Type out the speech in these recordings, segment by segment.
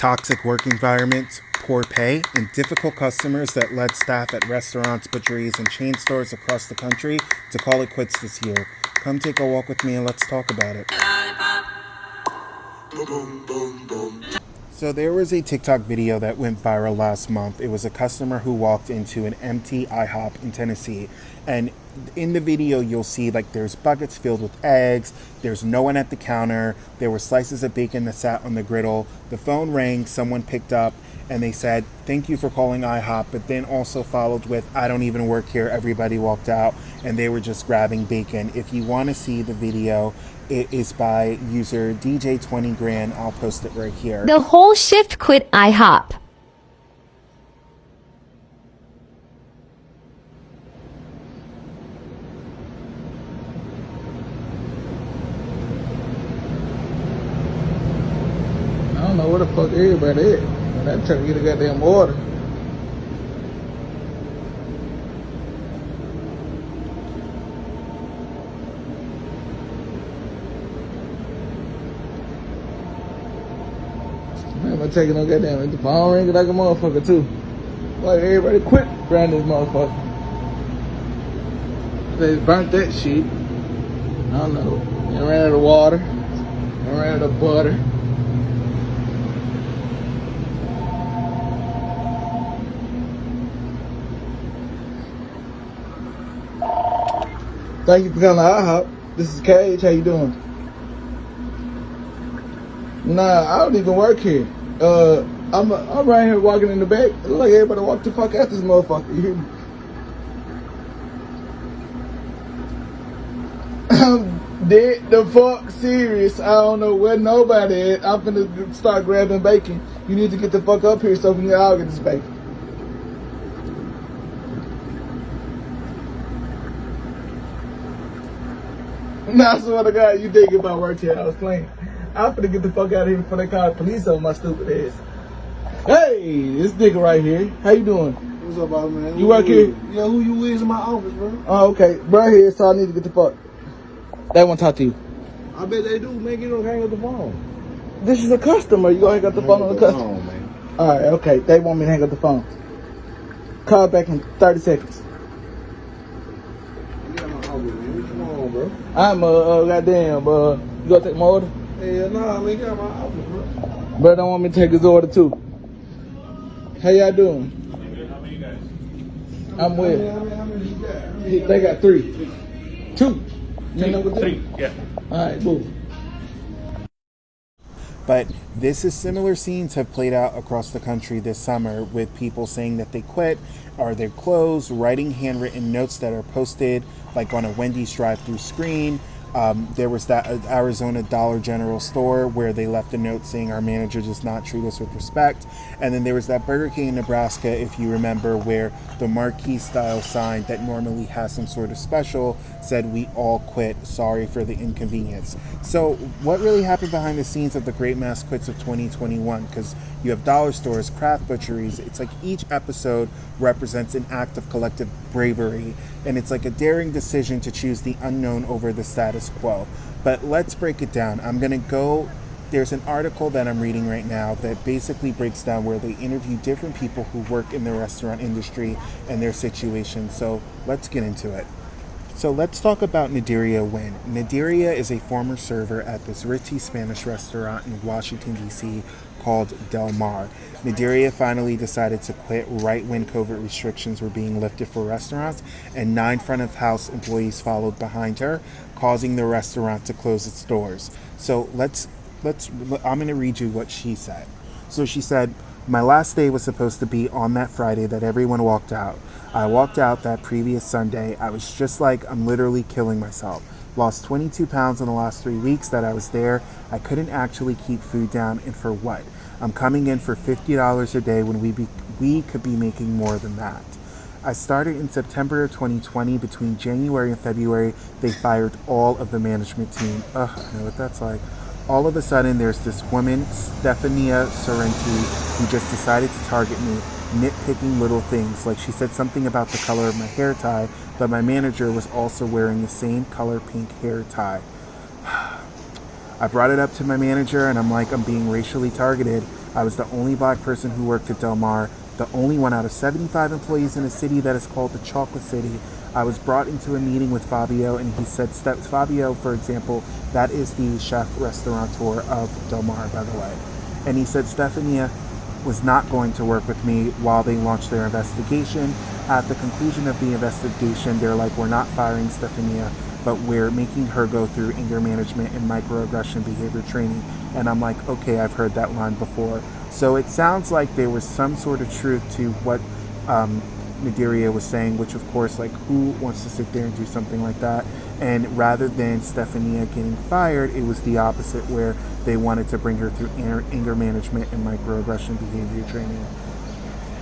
Toxic work environments, poor pay, and difficult customers that led staff at restaurants, butcheries, and chain stores across the country to call it quits this year. Come take a walk with me and let's talk about it. So there was a TikTok video that went viral last month. It was a customer who walked into an empty IHOP in Tennessee. And in the video, you'll see like there's buckets filled with eggs. There's no one at the counter. There were slices of bacon that sat on the griddle. The phone rang, someone picked up, and they said, "Thank you for calling IHOP," but then also followed with, "I don't even work here." Everybody walked out, and they were just grabbing bacon. If you want to see the video, it is by user DJ20grand. I'll post it right here. The whole shift quit IHOP. I don't know where the fuck everybody is. I'm trying to get a goddamn order. Man, I'm taking no goddamn. The phone ringing like a motherfucker too. Like everybody quit around this motherfucker. They burnt that shit. I don't know. They ran out of water. They ran out of butter. Thank you for coming to IHOP. This is Cage. How you doing? Nah, I don't even work here. I'm right here walking in the back. It look like everybody walk the fuck out this motherfucker. You hear me? I'm dead the fuck serious. I don't know where nobody at. I'm finna start grabbing bacon. You need to get the fuck up here so we can all get this bacon. Nah, I swear to God, you thinking about work here. I was playing. I'm finna get the fuck out of here before they call the police on my stupid ass. Hey, this nigga right here. How you doing? What's up, boss man? You work here? Yeah, who you is in my office, bro? Oh, okay. Bro here, so I need to get the fuck. They want to talk to you. I bet they do. Man, you don't hang up the phone. This is a customer. You gonna hang up the phone on the customer? Man. Alright, okay. They want me to hang up the phone. Call back in 30 seconds. Get out my office, man. What you want, bro? I'm goddamn, you gonna take my order? Hell nah, man. Get out my office, bro. Bro don't want me to take his order too. How y'all doing? How many guys? I'm with. How many you got? They got 3. 2. You know what 3, yeah. Alright, boom. But this is similar scenes have played out across the country this summer with people saying that they quit or they're closed, writing handwritten notes that are posted like on a Wendy's drive-through screen. There was that Arizona Dollar General store where they left a note saying our manager does not treat us with respect. And then there was that Burger King in Nebraska, if you remember, where the marquee style sign that normally has some sort of special said, "We all quit, sorry for the inconvenience." So what really happened behind the scenes of the Great Mass Quits of 2021? Because you have dollar stores, craft butcheries. It's like each episode represents an act of collective bravery. And it's like a daring decision to choose the unknown over the status quo. But let's break it down. There's an article that I'm reading right now that basically breaks down where they interview different people who work in the restaurant industry and their situation. So let's get into it. So let's talk about Nadiria Wynn. Nadiria is a former server at this ritzy Spanish restaurant in Washington, D.C. called Del Mar. Nadiria finally decided to quit right when COVID restrictions were being lifted for restaurants, and 9 front of house employees followed behind her, causing the restaurant to close its doors. So I'm going to read you what she said. So she said, "My last day was supposed to be on that Friday that everyone walked out. I walked out that previous Sunday. I was just like, I'm literally killing myself. Lost 22 pounds in the last 3 weeks that I was there. I couldn't actually keep food down, and for what? I'm coming in for $50 a day when we could be making more than that. I started in September of 2020. Between January and February, they fired all of the management team." Ugh, I know what that's like. "All of a sudden, there's this woman, Stefania Sorrenti, who just decided to target me, nitpicking little things. Like she said something about the color of my hair tie, but my manager was also wearing the same color pink hair tie. I brought it up to my manager and I'm like, I'm being racially targeted. I was the only black person who worked at Del Mar, the only one out of 75 employees in a city that is called the Chocolate City. I was brought into a meeting with Fabio, and he said, Fabio, for example, that is the chef restaurateur of Del Mar, by the way. And he said Stefania was not going to work with me while they launched their investigation. At the conclusion of the investigation, they're like, we're not firing Stefania, but we're making her go through anger management and microaggression behavior training. And I'm like, okay, I've heard that line before. So it sounds like there was some sort of truth to what Nadiria was saying, which of course, like, who wants to sit there and do something like that? And rather than Stefania getting fired, it was the opposite, where they wanted to bring her through anger management and microaggression behavior training.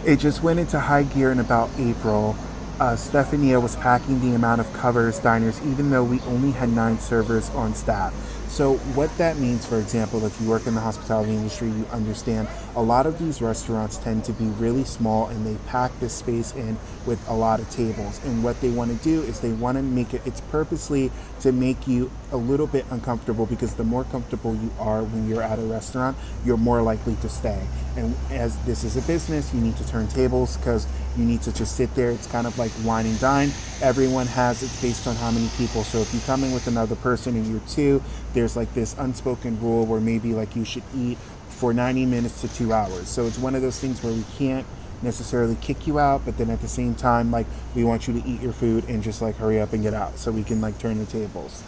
It just went into high gear in about April. Stefania was packing the amount of covers diners, even though we only had 9 servers on staff. So what that means, for example, if you work in the hospitality industry, you understand a lot of these restaurants tend to be really small, and they pack this space in with a lot of tables. And what they want to do is they want to make it's purposely to make you a little bit uncomfortable, because the more comfortable you are when you're at a restaurant, you're more likely to stay. And as this is a business, you need to turn tables, because you need to just sit there. It's kind of like wine and dine. Everyone has, it's based on how many people. So if you come in with another person and you're 2, there's like this unspoken rule where maybe like you should eat for 90 minutes to 2 hours. So it's one of those things where we can't necessarily kick you out, but then at the same time, like, we want you to eat your food and just like hurry up and get out so we can like turn the tables.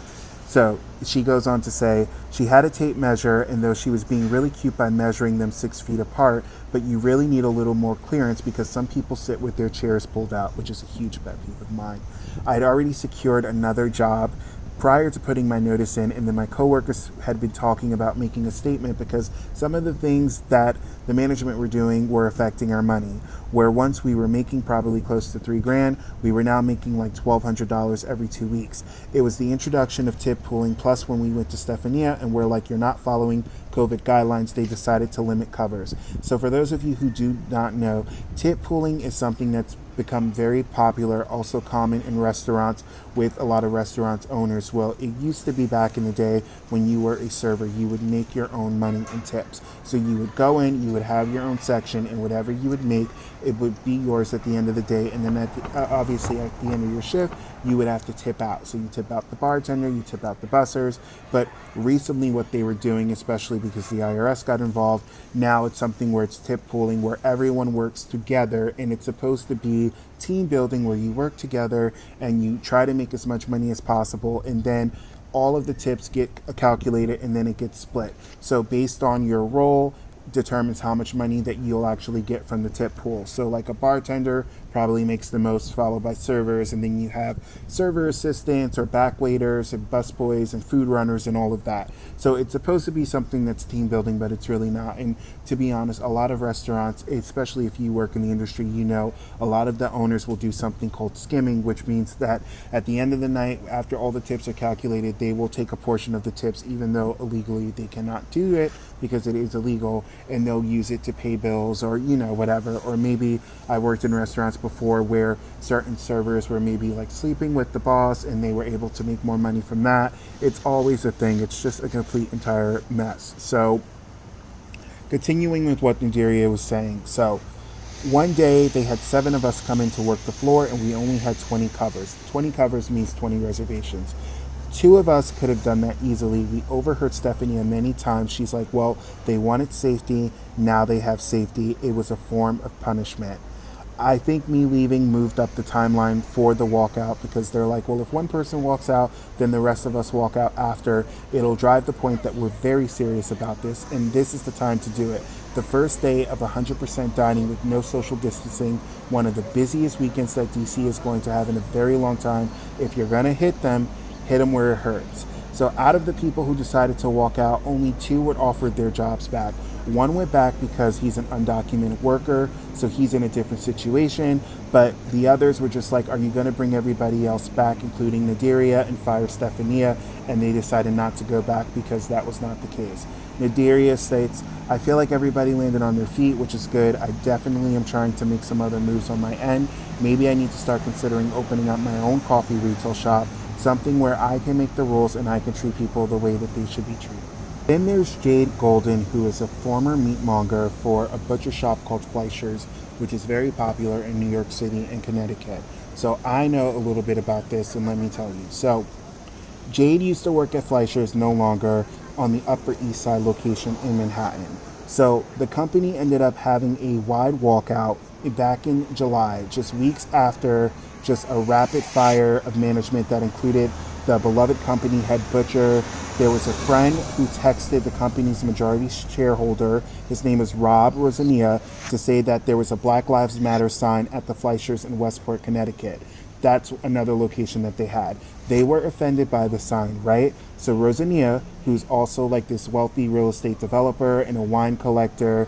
So she goes on to say she had a tape measure, and though she was being really cute by measuring them 6 feet apart, but you really need a little more clearance because some people sit with their chairs pulled out, which is a huge pet peeve of mine. I had already secured another job prior to putting my notice in, and then my coworkers had been talking about making a statement because some of the things that the management were doing were affecting our money. Where once we were making probably close to $3,000, we were now making like $1,200 every 2 weeks. It was the introduction of tip pooling, plus when we went to Stefania and we're like, you're not following COVID guidelines, they decided to limit covers. So for those of you who do not know, tip pooling is something that's become very popular, also common in restaurants with a lot of restaurant owners. Well, it used to be back in the day when you were a server, you would make your own money in tips. So you would go in, you would have your own section, and whatever you would make, it would be yours at the end of the day. And then obviously at the end of your shift, you would have to tip out. So you tip out the bartender, you tip out the bussers. But recently what they were doing, especially because the IRS got involved, now it's something where it's tip pooling, where everyone works together, and it's supposed to be team building where you work together and you try to make as much money as possible, and then all of the tips get calculated and then it gets split. So based on your role determines how much money that you'll actually get from the tip pool. So like a bartender probably makes the most, followed by servers, and then you have server assistants or back waiters and busboys and food runners and all of that. So it's supposed to be something that's team building, but it's really not. And to be honest, a lot of restaurants, especially if you work in the industry, you know, a lot of the owners will do something called skimming, which means that at the end of the night, after all the tips are calculated, they will take a portion of the tips, even though illegally they cannot do it because it is illegal, and they'll use it to pay bills or, you know, whatever. Or maybe I worked in restaurants before where certain servers were maybe like sleeping with the boss and they were able to make more money from that. It's always a thing. It's just a complete entire mess. So continuing with what Nadiria was saying. So one day they had 7 of us come in to work the floor, and we only had 20 covers. 20 covers means 20 reservations. 2 of us could have done that easily. We overheard Stephanie many times. She's like, well, they wanted safety. Now they have safety. It was a form of punishment. I think me leaving moved up the timeline for the walkout, because they're like, well, if one person walks out, then the rest of us walk out after. It'll drive the point that we're very serious about this, and this is the time to do it. The first day of 100% dining with no social distancing, one of the busiest weekends that DC is going to have in a very long time. If you're going to hit them where it hurts. So out of the people who decided to walk out, only 2 were offered their jobs back. 1 went back because he's an undocumented worker, so he's in a different situation, but the others were just like, are you going to bring everybody else back, including Nadiria, and fire Stefania? And they decided not to go back because that was not the case. Nadiria states, I feel like everybody landed on their feet, which is good. I definitely am trying to make some other moves on my end. Maybe I need to start considering opening up my own coffee retail shop, something where I can make the rules and I can treat people the way that they should be treated. Then there's Jade Golden, who is a former meatmonger for a butcher shop called Fleischer's, which is very popular in New York City and Connecticut. So I know a little bit about this, and let me tell you. So Jade used to work at Fleischer's, no longer, on the Upper East Side location in Manhattan. So the company ended up having a wide walkout back in July, just weeks after just a rapid fire of management that included the beloved company head butcher. There was a friend who texted the company's majority shareholder, his name is Rob Rosania, to say that there was a Black Lives Matter sign at the Fleischers in Westport, Connecticut. That's another location that they had. They were offended by the sign, right? So Rosania, who's also like this wealthy real estate developer and a wine collector,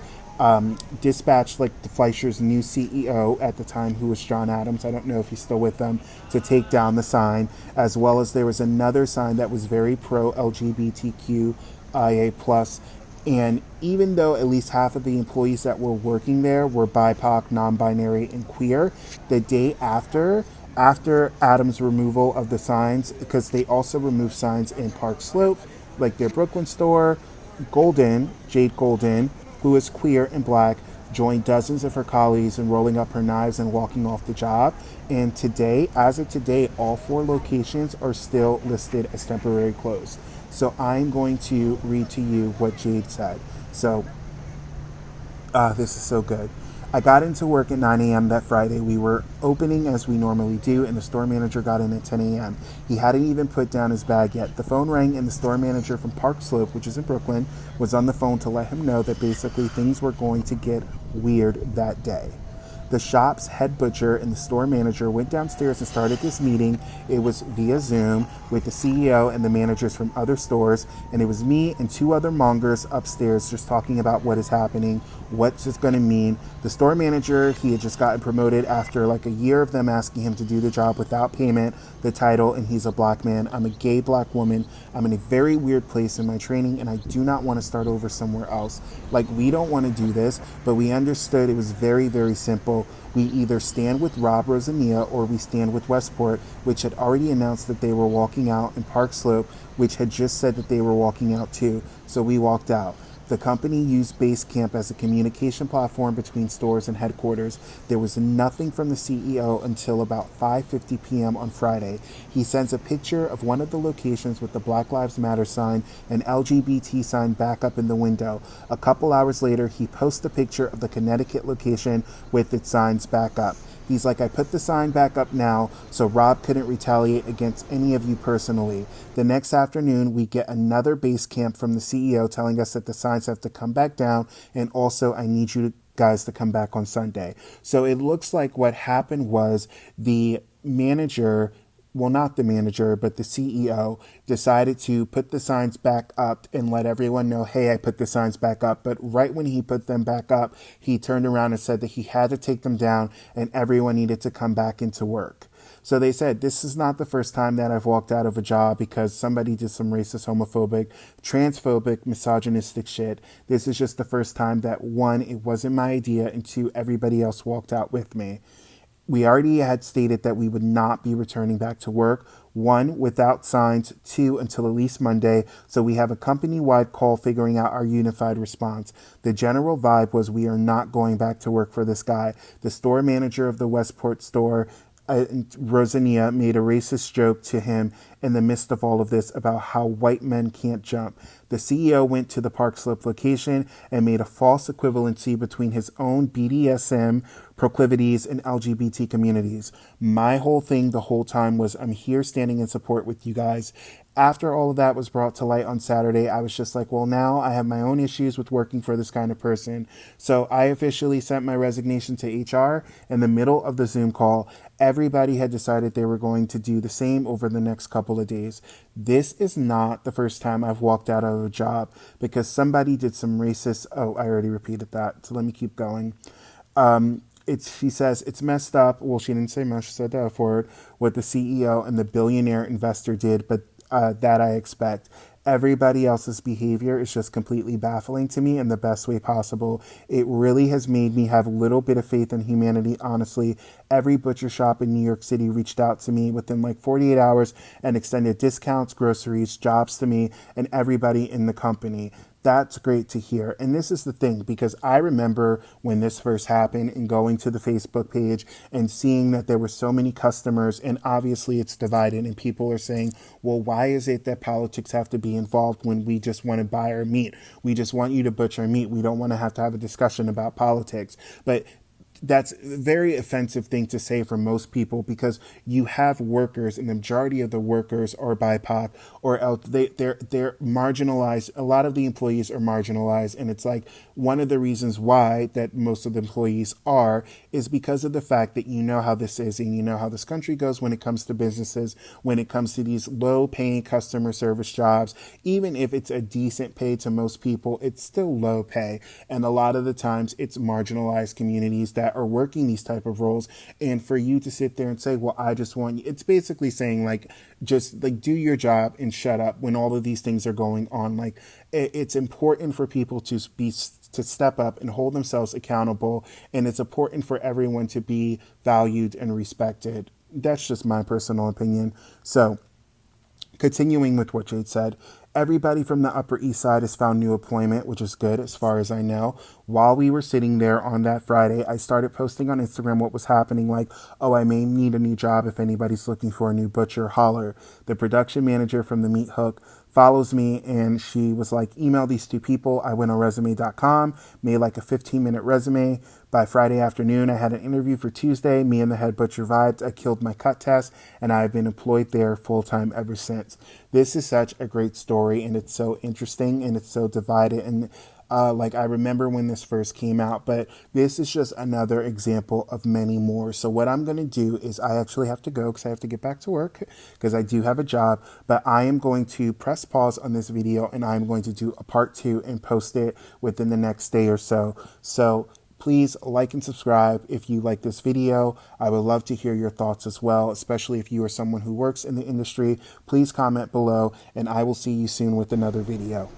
dispatched like the Fleischer's new CEO at the time, who was John Adams. I don't know if he's still with them, to take down the sign, as well as there was another sign that was very pro LGBTQIA plus. And even though at least half of the employees that were working there were BIPOC, non-binary, and queer, the day after Adams' removal of the signs, because they also removed signs in Park Slope, like their Brooklyn store, Jade Golden, who is queer and black, joined dozens of her colleagues in rolling up her knives and walking off the job. And today, as of today, all 4 locations are still listed as temporary closed. So I'm going to read to you what Jade said. So, this is so good. I got into work at 9 a.m. that Friday. We were opening as we normally do, and the store manager got in at 10 a.m. He hadn't even put down his bag yet. The phone rang, and the store manager from Park Slope, which is in Brooklyn, was on the phone to let him know that basically things were going to get weird that day. The shop's head butcher and the store manager went downstairs and started this meeting. It was via Zoom with the CEO and the managers from other stores, and it was me and 2 other mongers upstairs just talking about what is happening, what's this going to mean. The store manager, he had just gotten promoted after like a year of them asking him to do the job without payment, the title, and he's a black man. I'm a gay black woman. I'm in a very weird place in my training, and I do not want to start over somewhere else. Like, we don't want to do this, but we understood it was very, very simple. We either stand with Rob Rosania or we stand with Westport, which had already announced that they were walking out, and Park Slope, which had just said that they were walking out too. So we walked out. The company used Basecamp as a communication platform between stores and headquarters. There was nothing from the CEO until about 5:50 p.m. on Friday. He sends a picture of one of the locations with the Black Lives Matter sign and LGBT sign back up in the window. A couple hours later, he posts a picture of the Connecticut location with its signs back up. He's like, I put the sign back up now so Rob couldn't retaliate against any of you personally. The next afternoon, we get another base camp from the CEO telling us that the signs have to come back down, and also I need you guys to come back on Sunday. So it looks like what happened was the manager, well, not the manager, but the CEO decided to put the signs back up and let everyone know, hey, I put the signs back up. But right when he put them back up, he turned around and said that he had to take them down and everyone needed to come back into work. So they said, this is not the first time that I've walked out of a job because somebody did some racist, homophobic, transphobic, misogynistic shit. This is just the first time that, 1, it wasn't my idea, and 2, everybody else walked out with me. We already had stated that we would not be returning back to work, 1, without signs, 2, until at least Monday, so we have a company-wide call figuring out our unified response. The general vibe was we are not going back to work for this guy. The store manager of the Westport store, Rosania, made a racist joke to him in the midst of all of this about how white men can't jump. The CEO went to the Park Slope location and made a false equivalency between his own BDSM proclivities and LGBT communities. My whole thing the whole time was, I'm here standing in support with you guys. After all of that was brought to light on Saturday, I was just like, well, now I have my own issues with working for this kind of person. So I officially sent my resignation to HR in the middle of the Zoom call. Everybody had decided they were going to do the same over the next couple of days. This is not the first time I've walked out of a job because somebody did some racist. Oh, I already repeated that. So let me keep going. She says, it's messed up. Well, she didn't say much. She said the F word, what the CEO and the billionaire investor did, but that I expect. everybody else's behavior is just completely baffling to me in the best way possible. It really has made me have a little bit of faith in humanity, honestly. Every butcher shop in New York City reached out to me within like 48 hours and extended discounts, groceries, jobs to me, and everybody in the company. That's great to hear. And this is the thing, because I remember when this first happened and going to the Facebook page and seeing that there were so many customers, and obviously it's divided, and people are saying, well, why is it that politics have to be involved when we just want to buy our meat? We just want you to butcher our meat. We don't want to have a discussion about politics. But that's a very offensive thing to say for most people, because you have workers, and the majority of the workers are BIPOC, or else they're marginalized. A lot of the employees are marginalized, and it's like one of the reasons why that most of the employees are is because of the fact that you know how this is, and you know how this country goes when it comes to businesses, when it comes to these low-paying customer service jobs. Even if it's a decent pay to most people, it's still low pay, and a lot of the times it's marginalized communities that are working these type of roles. And for you to sit there and say, well, I just want you, it's basically saying like, just like do your job and shut up when all of these things are going on. Like, it's important for people to step up and hold themselves accountable, and it's important for everyone to be valued and respected. That's just my personal opinion. So, continuing with what Jade said, everybody from the Upper East Side has found new employment, which is good as far as I know. While we were sitting there on that Friday, I started posting on Instagram what was happening, like, oh, I may need a new job if anybody's looking for a new butcher, holler. The production manager from the Meat Hook follows me, and she was like, email these two people. I went on resume.com, made like a 15-minute resume. By Friday afternoon, I had an interview for Tuesday. Me and the head butcher vibed. I killed my cut test, and I've been employed there full-time ever since. This is such a great story, and it's so interesting, and it's so divided. And like, I remember when this first came out, but this is just another example of many more. So what I'm going to do is I actually have to go because I have to get back to work because I do have a job, but I am going to press pause on this video, and I'm going to do a part 2 and post it within the next day or so. So please like and subscribe if you like this video. I would love to hear your thoughts as well, especially if you are someone who works in the industry. Please comment below, and I will see you soon with another video.